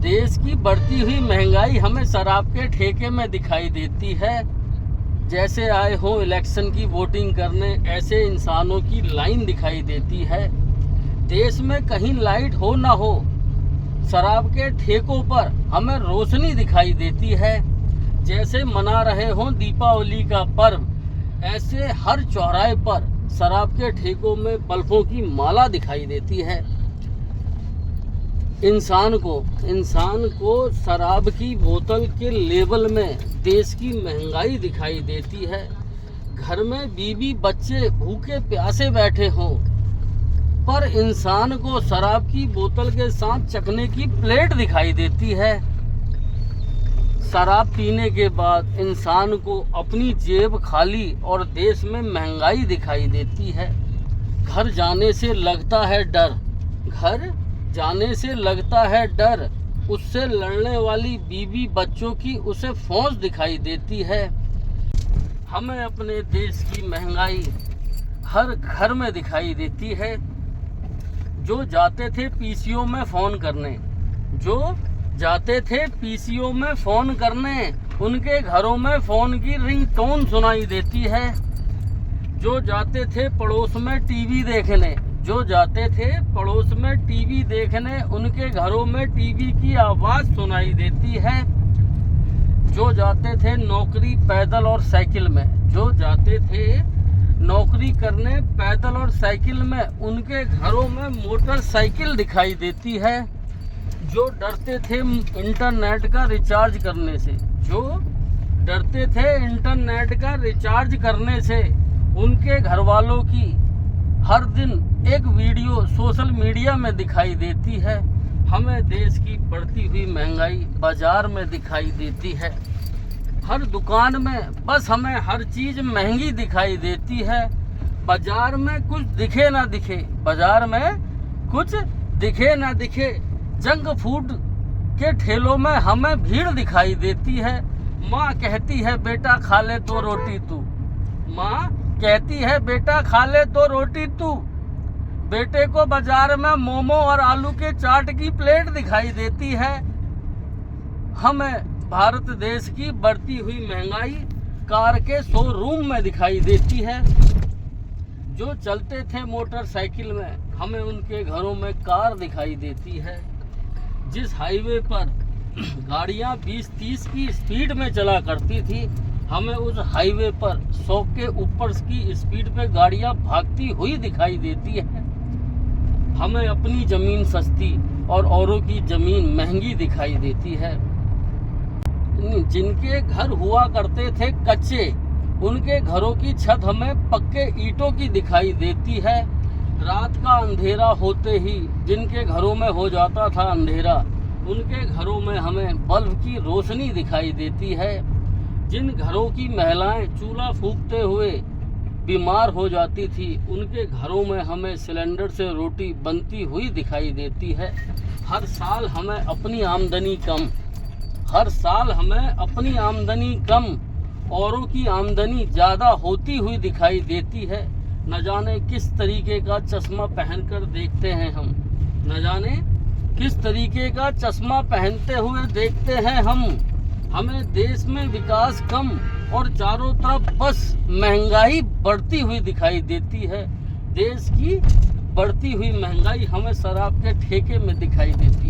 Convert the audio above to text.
देश की बढ़ती हुई महंगाई हमें शराब के ठेके में दिखाई देती है। जैसे आए हो इलेक्शन की वोटिंग करने, ऐसे इंसानों की लाइन दिखाई देती है। देश में कहीं लाइट हो ना हो, शराब के ठेकों पर हमें रोशनी दिखाई देती है। जैसे मना रहे हों दीपावली का पर्व, ऐसे हर चौराहे पर शराब के ठेकों में बल्बों की माला दिखाई देती है। इंसान को शराब की बोतल के लेवल में देश की महंगाई दिखाई देती है। घर में बीवी बच्चे भूखे प्यासे बैठे हों, पर इंसान को शराब की बोतल के साथ चखने की प्लेट दिखाई देती है। शराब पीने के बाद इंसान को अपनी जेब खाली और देश में महंगाई दिखाई देती है। घर जाने से लगता है डर, उससे लड़ने वाली बीवी बच्चों की उसे फौज दिखाई देती है। हमें अपने देश की महंगाई हर घर में दिखाई देती है। जो जाते थे पीसीओ में फ़ोन करने, उनके घरों में फ़ोन की रिंगटोन सुनाई देती है। जो जाते थे पड़ोस में टीवी देखने, उनके घरों में टीवी की आवाज़ सुनाई देती है। जो जाते थे नौकरी पैदल और साइकिल में, उनके घरों में मोटरसाइकिल दिखाई देती है। जो डरते थे इंटरनेट का रिचार्ज करने से, उनके घर वालों की हर दिन एक वीडियो सोशल मीडिया में दिखाई देती है। हमें देश की बढ़ती हुई महंगाई बाजार में दिखाई देती है। हर दुकान में बस हमें हर चीज़ महंगी दिखाई देती है। बाजार में कुछ दिखे ना दिखे, जंक फूड के ठेलों में हमें भीड़ दिखाई देती है। माँ कहती है बेटा खा ले तो रोटी तू। बेटे को बाजार में मोमो और आलू के चाट की प्लेट दिखाई देती है। हमें भारत देश की बढ़ती हुई महंगाई कार के शोरूम में दिखाई देती है। जो चलते थे मोटरसाइकिल में, हमें उनके घरों में कार दिखाई देती है। जिस हाईवे पर गाड़ियां 20-30 की स्पीड में चला करती थी, हमें उस हाईवे पर 100 के ऊपर की स्पीड पे गाड़ियां भागती हुई दिखाई देती है। हमें अपनी ज़मीन सस्ती और औरों की ज़मीन महंगी दिखाई देती है। जिनके घर हुआ करते थे कच्चे, उनके घरों की छत हमें पक्के ईंटों की दिखाई देती है। रात का अंधेरा होते ही जिनके घरों में हो जाता था अंधेरा, उनके घरों में हमें बल्ब की रोशनी दिखाई देती है। जिन घरों की महिलाएं चूल्हा फूंकते हुए बीमार हो जाती थी, उनके घरों में हमें सिलेंडर से रोटी बनती हुई दिखाई देती है। हर साल हमें अपनी आमदनी कम, औरों की आमदनी ज़्यादा होती हुई दिखाई देती है। न जाने किस तरीके का चश्मा पहनकर देखते हैं हम, पहनते हुए देखते हैं हम। हमें देश में विकास कम और चारों तरफ बस महंगाई बढ़ती हुई दिखाई देती है। देश की बढ़ती हुई महंगाई हमें शराब के ठेके में दिखाई देती है।